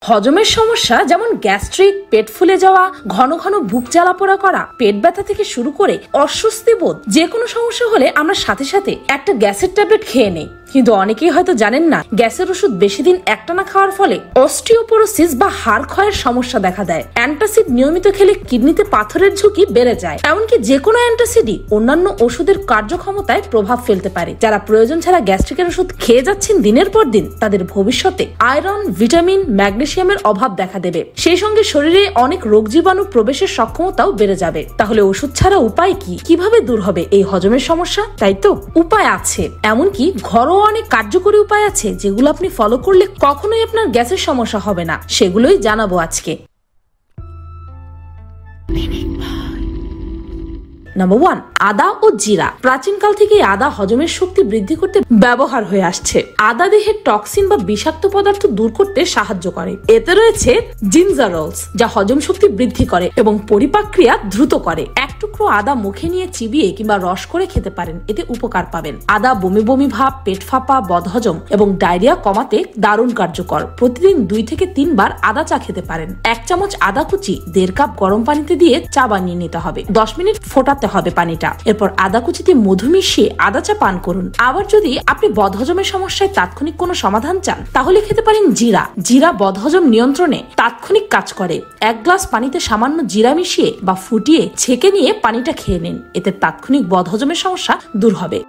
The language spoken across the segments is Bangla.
হজমের সমস্যা যেমন গ্যাস্ট্রিক, পেট ফুলে যাওয়া, ঘন ঘন বুক জ্বালাপোড়া করা, পেট ব্যথা থেকে শুরু করে অস্বস্তি বোধ, যে কোনো সমস্যা হলে আমরা সাথে সাথে একটা গ্যাসের ট্যাবলেট খেয়ে নেই। কিন্তু অনেকেই হয়তো জানেন না, গ্যাসের ওষুধ বেশি দিন একটানা খাওয়ার ফলে অস্টিওপোরোসিস বা হাড় ক্ষয়ের সমস্যা দেখা দেয়। অ্যান্টাসিড নিয়মিত খেলে কিডনিতে পাথরের ঝুঁকি বেড়ে যায়। এমনকি যে কোনো অ্যান্টাসিডই অন্যান্য ওষুধের কার্যক্ষমতায় প্রভাব ফেলতে পারে। যারা প্রয়োজন ছাড়া গ্যাস্ট্রিকের ওষুধ খেয়ে যাচ্ছেন দিনের পর দিন, তাদের ভবিষ্যতে আয়রন, ভিটামিন, ম্যাগনেসিয়ামের অভাব দেখা দেবে। সেই সঙ্গে শরীরে অনেক রোগ জীবাণু প্রবেশের সক্ষমতাও বেড়ে যাবে। তাহলে ওষুধ ছাড়া উপায় কি? কিভাবে দূর হবে এই হজমের সমস্যা? তাই তো উপায় আছে, এমনকি ঘরোয়া অনেক কার্যকরী উপায় আছে যেগুলো আপনি ফলো করলে কখনোই আপনার গ্যাসের সমস্যা হবে না। সেগুলোই জানাবো আজকে। নাম্বার 1, আদা ও জিরা। প্রাচীনকাল থেকে আদা হজমের শক্তি বৃদ্ধি করতে ব্যবহার হয়ে আসছে। আদা দেহের টক্সিন বা বিষাক্ত পদার্থ দূর করতে সাহায্য করে। এতে রয়েছে জিঞ্জারলস, যা হজম শক্তি বৃদ্ধি করে এবং পরিপাক্রিয়া দ্রুত করে। এক টুকরো আদা মুখে নিয়ে চিবিয়ে কিংবা রস করে খেতে পারেন, এতে উপকার পাবেন। আদা বমি বমি ভাব, পেট ফাঁপা, বদহজম এবং ডায়রিয়া কমাতে দারুণ কার্যকর। প্রতিদিন 2 থেকে 3 বার আদা চা খেতে পারেন। 1 চামচ আদা কুচি 1.5 কাপ গরম পানিতে দিয়ে চা বানিয়ে নিতে হবে। 10 মিনিট ফোটাতে হবে পানিটা। এরপর আদা কুচিতে মধু মিশিয়ে আদা চা পান করুন। আবার যদি আপনি বদহজমের সমস্যায় তাৎক্ষণিক কোনো সমাধান চান, তাহলে খেতে পারেন জিরা। জিরা বদহজম নিয়ন্ত্রণে তাৎক্ষণিক কাজ করে। 1 গ্লাস পানিতে সামান্য জিরা মিশিয়ে বা ফুটিয়ে ছেঁকে নিয়ে পানিটা খেয়ে নিন। এতে তাৎক্ষণিক বদহজমের সমস্যা দূর হবে।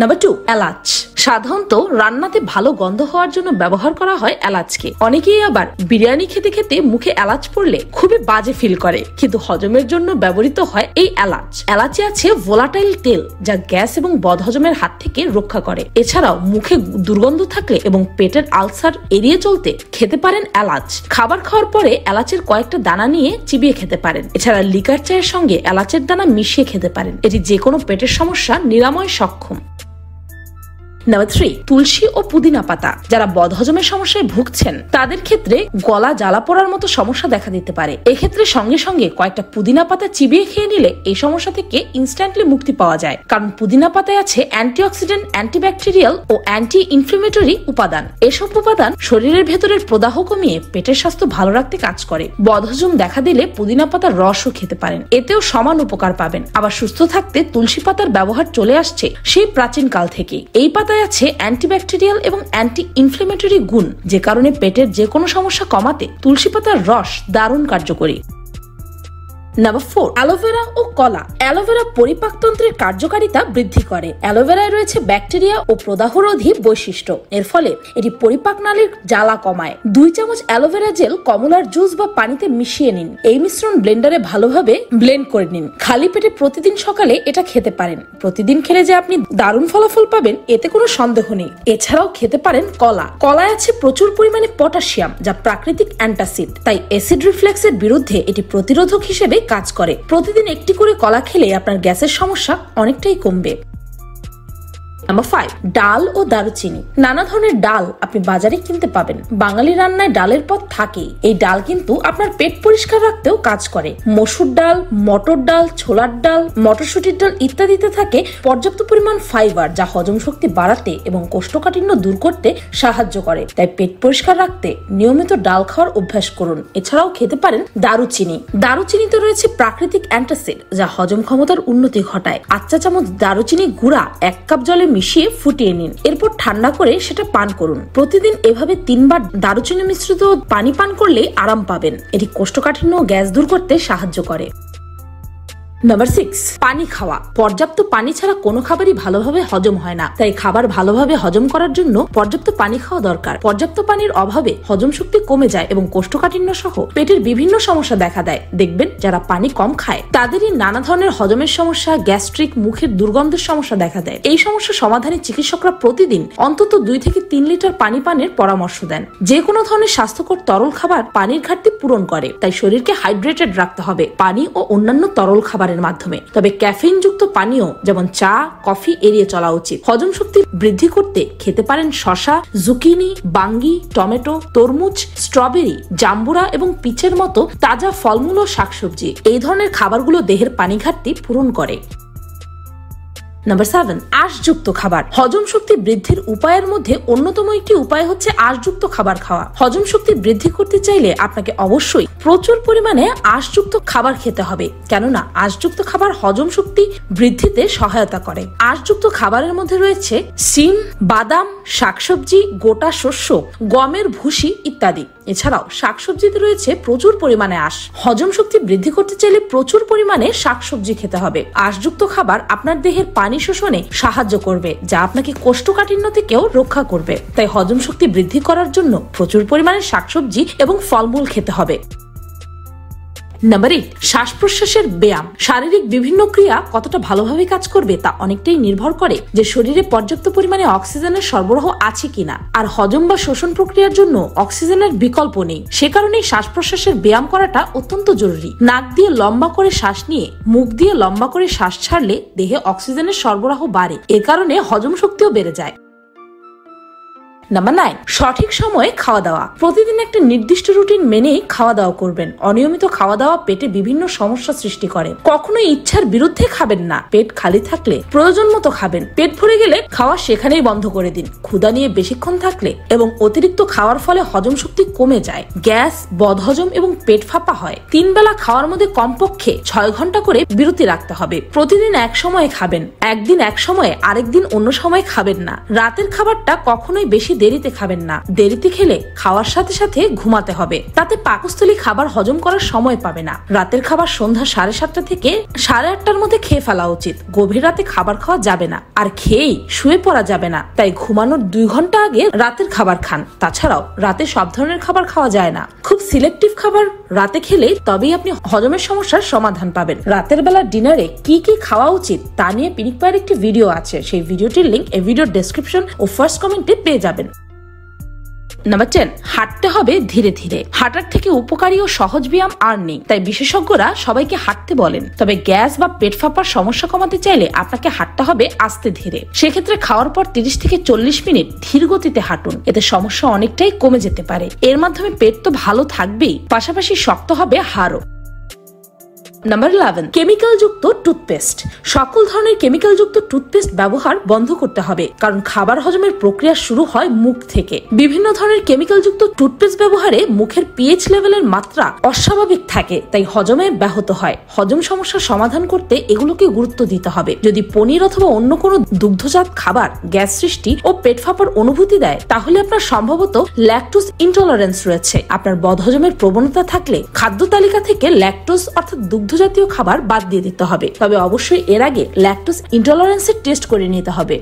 নাম্বার 2, এলাচ। সাধারণত রান্নাতে ভালো গন্ধ হওয়ার জন্য ব্যবহার করা হয় এলাচকে। অনেকেই আবার বিরিয়ানি খেতে খেতে মুখে এলাচ পড়লে খুবই বাজে ফিল করে, কিন্তু হজমের জন্য ব্যবহৃত হয় এই এলাচ। এলাচে আছে ভোলাটাইল তেল, যা গ্যাস এবং বদহজমের হাত থেকে রক্ষা করে। এছাড়াও মুখে দুর্গন্ধ থাকলে এবং পেটের আলসার এড়িয়ে চলতে খেতে পারেন এলাচ। খাবার খাওয়ার পরে এলাচের কয়েকটা দানা নিয়ে চিবিয়ে খেতে পারেন। এছাড়া লিকার চায়ের সঙ্গে এলাচের দানা মিশিয়ে খেতে পারেন। এটি যে কোনো পেটের সমস্যা নিরাময় সক্ষম। নাম্বার 3, তুলসী ও পুদিনা পাতা। যারা বদহজমের সমস্যায় ভুগছেন, তাদের ক্ষেত্রে গলা জ্বালা পোড়ার মতো সমস্যা দেখা দিতে পারে। এক্ষেত্রে সঙ্গে সঙ্গে কয়েকটা পুদিনা পাতা চিবিয়ে খেয়ে নিলে এই সমস্যা থেকে ইনস্ট্যান্টলি মুক্তি পাওয়া যায়। কারণ পুদিনা পাতায় আছে অ্যান্টিঅক্সিডেন্ট, অ্যান্টিব্যাকটেরিয়াল ও অ্যান্টি ইনফ্লেমেটরি উপাদান। এসব উপাদান শরীরের ভেতরের প্রদাহ কমিয়ে পেটের স্বাস্থ্য ভালো রাখতে কাজ করে। বদহজম দেখা দিলে পুদিনা পাতার রসও খেতে পারেন, এতেও সমান উপকার পাবেন। আবার সুস্থ থাকতে তুলসী পাতার ব্যবহার চলে আসছে সেই প্রাচীন কাল থেকে। এই পাতা আছে অ্যান্টিব্যাকটেরিয়াল এবং অ্যান্টি ইনফ্লেমেটরি গুণ, যে কারণে পেটের যে কোনো সমস্যা কমাতে তুলসী পাতার রস দারুণ কার্যকরী। নাম্বার 4, অ্যালোভেরা ও কলা। অ্যালোভেরা পরিপাকতন্ত্রের কার্যকারিতা বৃদ্ধি করে। অ্যালোভেরায় রয়েছে ব্যাকটেরিয়া ও প্রদাহরোধী বৈশিষ্ট্য। এর ফলে এটি পরিপাক নালীর জ্বালা কমায়। 2 চামচ অ্যালোভেরা জেল কমলার জুস বা পানিতে মিশিয়ে নিন। এই মিশ্রণ ব্লেন্ডারে ভালোভাবে ব্লেন্ড করে নিন। খালি পেটে প্রতিদিন সকালে এটা খেতে পারেন। প্রতিদিন খেলে যে আপনি দারুণ ফলাফল পাবেন, এতে কোনো সন্দেহ নেই। এছাড়াও খেতে পারেন কলা। কলায় আছে প্রচুর পরিমাণে পটাশিয়াম, যা প্রাকৃতিক অ্যান্টাসিড। তাই অ্যাসিড রিফ্লেক্সের বিরুদ্ধে এটি প্রতিরোধক হিসেবে কাজ করে। প্রতিদিন একটি করে কলা খেলে আপনার গ্যাসের সমস্যা অনেকটাই কমবে। নাম্বার 5, ডাল ও দারুচিনি। নানা ধরনের ডাল আপনি বাজারে কিনতে পাবেন। বাঙালি রান্নায় ডালের পদ থাকেই। এই ডাল কিন্তু আপনার পেট পরিষ্কার রাখতেও কাজ করে। মসুর ডাল, মটর ডাল, ছোলার ডাল, মটরশুটির ডাল ইত্যাদিতে থাকে পর্যাপ্ত পরিমাণ ফাইবার, যা হজম শক্তি বাড়াতে এবং কোষ্ঠকাঠিন্য দূর করতে সাহায্য করে। তাই পেট পরিষ্কার রাখতে নিয়মিত ডাল খাওয়ার অভ্যাস করুন। এছাড়াও খেতে পারেন দারুচিনি। দারুচিনিতে রয়েছে প্রাকৃতিক অ্যান্টাসিড, যা হজম ক্ষমতার উন্নতি ঘটায়। 8 চা চামচ দারুচিনি গুঁড়া 1 কাপ জলে মিশিয়ে ফুটিয়ে নিন। এরপর ঠান্ডা করে সেটা পান করুন। প্রতিদিন এভাবে 3 বার দারুচিনি মিশ্রিত পানি পান করলেই আরাম পাবেন। এটি কোষ্ঠকাঠিন্য ও গ্যাস দূর করতে সাহায্য করে। নাম্বার 6, পানি খাওয়া। পর্যাপ্ত পানি ছাড়া কোনো খাবারই ভালোভাবে হজম হয় না। তাই খাবার ভালোভাবে হজম করার জন্য পর্যাপ্ত পানি খাওয়া দরকার। পর্যাপ্ত পানির অভাবে হজম শক্তি কমে যায় এবং কোষ্ঠকাঠিন্য সহ পেটের বিভিন্ন সমস্যা দেখা দেয়। দেখবেন যারা পানি কম খায় তাদেরই নানা ধরনের হজমের সমস্যা, গ্যাস্ট্রিক, মুখের দুর্গন্ধের সমস্যা দেখা দেয়। এই সমস্যা সমাধানে চিকিৎসকরা প্রতিদিন অন্তত 2 থেকে 3 লিটার পানি পানের পরামর্শ দেন। যে কোনো ধরনের স্বাস্থ্যকর তরল খাবার পানির ঘাটতি পূরণ করে। তাই শরীরকে হাইড্রেটেড রাখতে হবে পানি ও অন্যান্য তরল খাবার মাধ্যমে। তবে ক্যাফেইন যুক্ত পানীয় যেমন চা, কফি এড়িয়ে চলা উচিত। হজম শক্তি বৃদ্ধি করতে খেতে পারেন শসা, জুকিনি, বাঙ্গি, টমেটো, তরমুজ, স্ট্রবেরি, জাম্বুরা এবং পিচের মতো তাজা ফলমূল ও শাকসবজি। এই ধরনের খাবারগুলো দেহের পানি ঘাটতি পূরণ করে। নাম্বার 7, আঁশযুক্ত খাবার। হজম শক্তি বৃদ্ধির উপায়ের মধ্যে অন্যতম একটি উপায় হচ্ছে আঁশযুক্ত খাবার খাওয়া। হজম শক্তি বৃদ্ধি করতে চাইলে আপনাকে অবশ্যই প্রচুর পরিমাণে আঁশযুক্ত খাবার খেতে হবে, কেননা আঁশযুক্ত খাবার হজম শক্তি বৃদ্ধিতে সহায়তা করে। আঁশযুক্ত খাবারের মধ্যে রয়েছে শিম, বাদাম, শাকসবজি, গোটা শস্য, গমের ভুসি ইত্যাদি। এছাড়াও শাকসবজিতে রয়েছে প্রচুর পরিমাণে আঁশ। হজম শক্তি বৃদ্ধি করতে চাইলে প্রচুর পরিমাণে শাকসবজি খেতে হবে। আঁশযুক্ত খাবার আপনার দেহের পানি শোষণে সাহায্য করবে, যা আপনাকে কোষ্ঠকাঠিন্য থেকেও রক্ষা করবে। তাই হজম শক্তি বৃদ্ধি করার জন্য প্রচুর পরিমাণে শাকসবজি এবং ফলমূল খেতে হবে। নাম্বার 8, শ্বাস প্রশ্বাসের ব্যায়াম। শারীরিক বিভিন্ন ক্রিয়া কতটা ভালোভাবে কাজ করবে তা অনেকটাই নির্ভর করে যে শরীরে পর্যাপ্ত পরিমাণে অক্সিজেনের সরবরাহ আছে কিনা। আর হজম বা শোষণ প্রক্রিয়ার জন্য অক্সিজেনের বিকল্প নেই, সে কারণেই শ্বাস প্রশ্বাসের ব্যায়াম করাটা অত্যন্ত জরুরি। নাক দিয়ে লম্বা করে শ্বাস নিয়ে মুখ দিয়ে লম্বা করে শ্বাস ছাড়লে দেহে অক্সিজেনের সরবরাহ বাড়ে, এ কারণে হজম শক্তিও বেড়ে যায়। নাম্বার 9, সঠিক সময়ে খাওয়া দাওয়া। প্রতিদিন একটা নির্দিষ্ট রুটিন মেনেই খাওয়া দাওয়া করবেন। অনিয়মিত খাওয়া দাওয়া পেটে বিভিন্ন সমস্যা সৃষ্টি করে। কখনোই ইচ্ছার বিরুদ্ধে খাবেন না। পেট খালি থাকলে প্রয়োজন মতো খাবেন। পেট ভরে গেলে খাওয়া সেখানেই বন্ধ করে দিন। ক্ষুধা নিয়ে বেশিক্ষণ থাকলে এবং অতিরিক্ত খাওয়ার ফলে হজম শক্তি কমে যায়, গ্যাস, বদহজম এবং পেট ফাঁপা হয়। 3 বেলা খাওয়ার মধ্যে কমপক্ষে 6 ঘন্টা করে বিরতি রাখতে হবে। প্রতিদিন এক সময়ে খাবেন, একদিন এক সময়ে আরেকদিন অন্য সময় খাবেন না। রাতের খাবারটা কখনোই বেশি দেরিতে খাবেন না। দেরিতে খেলে খাওয়ার সাথে সাথে ঘুমাতে হবে, তাতে পাকস্থলী খাবার হজম করার সময় পাবে না। রাতের খাবার সন্ধ্যা 7:30 থেকে 8:30টার মধ্যে খেয়ে ফেলা উচিত। গভীর রাতে খাবার খাওয়া যাবে না, আর খেয়েই শুয়ে পড়া যাবে না। তাই ঘুমানোর 2 ঘন্টা আগে রাতের খাবার খান। তাছাড়াও রাতে সব ধরনের খাবার খাওয়া যায় না। খুব সিলেক্টিভ খাবার রাতে খেলে তবেই আপনি হজমের সমস্যার সমাধান পাবেন। রাতের বেলা ডিনারে কি কি খাওয়া উচিত তা নিয়ে পিনিক পায়ের একটি ভিডিও আছে, সেই ভিডিওটির লিংক এই ভিডিওর ডেসক্রিপশন ও ফার্স্ট কমেন্টে পেয়ে যাবেন। নাম্বার 10, হাঁটতে হবে ধীরে ধীরে। হাঁটার থেকে উপকারী ও সহজ ব্যায়াম আর নেই, তাই বিশেষজ্ঞরা সবাইকে হাঁটতে বলেন। তবে গ্যাস বা পেট ফাঁপার সমস্যা কমাতে চাইলে আপনাকে হাঁটতে হবে আস্তে ধীরে। সেক্ষেত্রে খাওয়ার পর 30 থেকে 40 মিনিট ধীর গতিতে হাঁটুন, এতে সমস্যা অনেকটাই কমে যেতে পারে। এর মাধ্যমে পেট তো ভালো থাকবেই, পাশাপাশি শক্ত হবে হাড়ও। নাম্বার 11, কেমিক্যাল যুক্ত টুথপেস্ট। সকল ধরনের কেমিক্যাল যুক্ত টুথপেস্ট ব্যবহার বন্ধ করতে হবে, কারণ খাবার হজমের প্রক্রিয়া শুরু হয় মুখ থেকে। বিভিন্ন ধরনের কেমিক্যাল যুক্ত টুথপেস্ট ব্যবহারে মুখের পিএইচ লেভেলের মাত্রা অস্বাভাবিক থাকে, তাই হজমে ব্যাহত হয়। হজম সমস্যার সমাধান করতে এগুলোকে গুরুত্ব দিতে হবে। যদি পনির অথবা অন্য কোনো দুগ্ধজাত খাবার গ্যাস সৃষ্টি ও পেট ফাঁপার অনুভূতি দেয়, তাহলে আপনার সম্ভবত ল্যাকটোজ ইনটলারেন্স রয়েছে। আপনার বদহজমের প্রবণতা থাকলে খাদ্য তালিকা থেকে ল্যাকটোজ অর্থাৎ দুগ্ধজাতীয় খাবার বাদ দিয়ে দিতে হবে। তবে অবশ্যই এর আগে ল্যাকটোজ ইনটলারেন্সের টেস্ট করে নিতে হবে।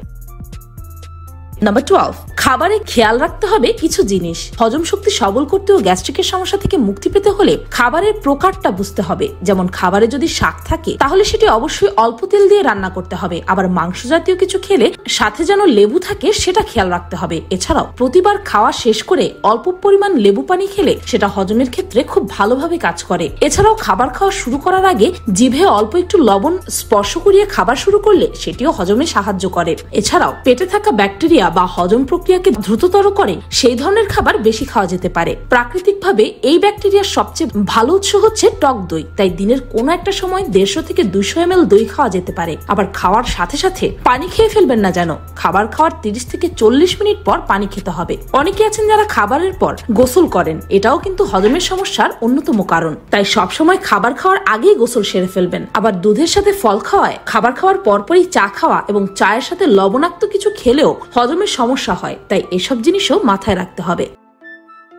নাম্বার 12, খাবারে খেয়াল রাখতে হবে কিছু জিনিস। হজম শক্তি সবল করতে ও গ্যাস্ট্রিকের সমস্যা থেকে মুক্তি পেতে হলে খাবারের প্রকারটা বুঝতে হবে। যেমন খাবারে যদি শাক থাকে তাহলে সেটি অবশ্যই অল্প তেল দিয়ে রান্না করতে হবে। আবার মাংস জাতীয় কিছু খেলে সাথে যেন লেবু থাকে সেটা খেয়াল রাখতে হবে। এছাড়াও প্রতিবার খাওয়া শেষ করে অল্প পরিমাণ লেবু পানি খেলে সেটা হজমের ক্ষেত্রে খুব ভালোভাবে কাজ করে। এছাড়াও খাবার খাওয়া শুরু করার আগে জিভে অল্প একটু লবণ স্পর্শ করিয়ে খাবার শুরু করলে সেটিও হজমে সাহায্য করে। এছাড়াও পেটে থাকা ব্যাকটেরিয়া বা হজম প্রক্রিয়াকে দ্রুততর করে সেই ধরনের খাবার বেশি খাওয়া যেতে পারে। প্রাকৃতিকভাবে এই ব্যাকটেরিয়ার সবচেয়ে ভালো উৎস হচ্ছে টক দই, তাই দিনের কোনো একটা সময় 150 থেকে 200 ml দই খাওয়া যেতে পারে। আবার খাওয়ার সাথে সাথে পানি খেয়ে ফেলবেন না যেন। খাবার খাওয়ার 30 থেকে 40 মিনিট পর পানি খেতে হবে। অনেকে আছেন যারা খাবারের পর গোসল করেন, এটাও কিন্তু হজমের সমস্যার অন্যতম কারণ। তাই সবসময় খাবার খাওয়ার আগেই গোসল সেরে ফেলবেন। আবার দুধের সাথে ফল খাওয়ায় খাবার খাওয়ার পরপরই চা খাওয়া এবং চায়ের সাথে লবণাক্ত কিছু খেলেও হজমের সমস্যা হয়, তাই এসব জিনিসও মাথায় রাখতে হবে।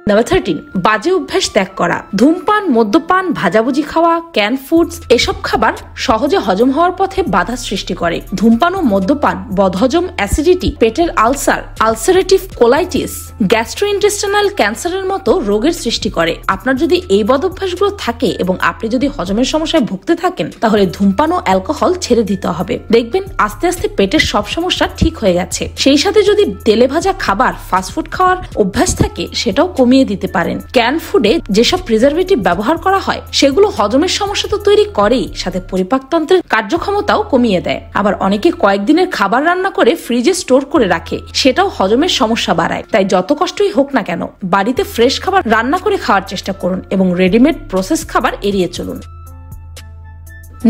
নাম্বার 13, বাজে অভ্যাস ত্যাগ করা। ধূমপান, মদ্যপান, ভাজাভুজি খাওয়া, ক্যান ফুডস এসব খাবার সহজে হজম হওয়ার পথে বাধা সৃষ্টি করে। ধূমপান ও মদ্যপান বদহজম, অ্যাসিডিটি, পেটের আলসার, আলসারেটিভ কোলাইটিস, গ্যাস্ট্রোইন্টেস্টাইনাল ক্যান্সারের মতো রোগের সৃষ্টি করে। আপনার যদি এই বদঅভ্যাসগুলো থাকে এবং আপনি যদি হজমের সমস্যায় ভুগতে থাকেন, তাহলে ধূমপান ও অ্যালকোহল ছেড়ে দিতে হবে। দেখবেন আস্তে আস্তে পেটের সব সমস্যা ঠিক হয়ে গেছে। সেই সাথে যদি তেলে ভাজা খাবার, ফাস্টফুড খাওয়ার অভ্যাস থাকে সেটাও কমিয়ে দিতে পারেন। ক্যান ফুডে যেসব প্রিজারভেটিভ ব্যবহার করা হয় সেগুলো হজমের সমস্যা তো তৈরি করেই, সাথে পরিপাকতন্ত্রের কার্যক্ষমতাও কমিয়ে দেয়। আবার অনেকে কয়েকদিনের খাবার রান্না করে ফ্রিজে স্টোর করে রাখে, সেটাও হজমের সমস্যা বাড়ায়। তাই যত কষ্টই হোক না কেন বাড়িতে ফ্রেশ খাবার রান্না করে খাওয়ার চেষ্টা করুন এবং রেডিমেড প্রসেস খাবার এড়িয়ে চলুন।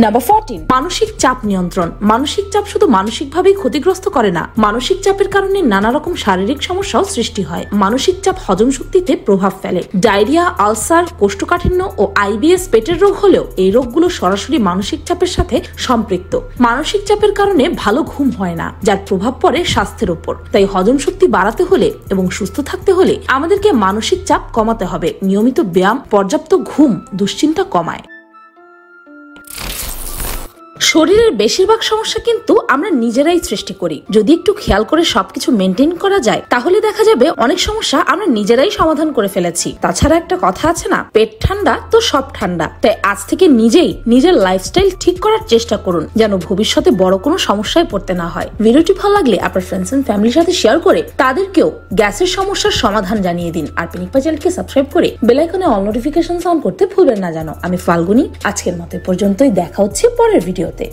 নাম্বার 14, মানসিক চাপ নিয়ন্ত্রণ। মানসিক চাপ শুধু মানসিকভাবেই ক্ষতিগ্রস্ত করে না, মানসিক চাপের কারণে নানা রকম শারীরিক সমস্যাও সৃষ্টি হয়। মানসিক চাপ হজম শক্তিতে প্রভাব ফেলে। ডায়রিয়া, আলসার, কোষ্ঠকাঠিন্য ও আইবিএস পেটের রোগ হলেও এই রোগগুলো সরাসরি মানসিক চাপের সাথে সম্পৃক্ত। মানসিক চাপের কারণে ভালো ঘুম হয় না, যার প্রভাব পড়ে স্বাস্থ্যের উপর। তাই হজম শক্তি বাড়াতে হলে এবং সুস্থ থাকতে হলে আমাদেরকে মানসিক চাপ কমাতে হবে। নিয়মিত ব্যায়াম, পর্যাপ্ত ঘুম দুশ্চিন্তা কমায়। শরীরের বেশিরভাগ সমস্যা কিন্তু আমরা নিজেরাই সৃষ্টি করি। যদি একটু খেয়াল করে সবকিছু মেনটেন করা যায় তাহলে দেখা যাবে অনেক সমস্যা আমরা নিজেরাই সমাধান করে ফেলেছি। তাছাড়া একটা কথা আছে না, পেট ঠান্ডা তো সব ঠান্ডা। তাই আজ থেকে নিজেই নিজের লাইফস্টাইল ঠিক করার চেষ্টা করুন, যেন ভবিষ্যতে বড় কোনো সমস্যায় পড়তে না হয়। ভিডিওটি ভালো লাগলে আপনার ফ্রেন্ডস এন্ড ফ্যামিলির সাথে শেয়ার করে তাদেরকেও গ্যাসের সমস্যার সমাধান জানিয়ে দিন। আর পিনিকপা চ্যানেলকে সাবস্ক্রাইব করে বেল আইকনে অল নোটিফিকেশন অন করতে ভুলবেন না। জানো আমি ফাল্গুনি। আজকের মতো পর্যন্তই, দেখা হচ্ছে পরের ভিডিওতে।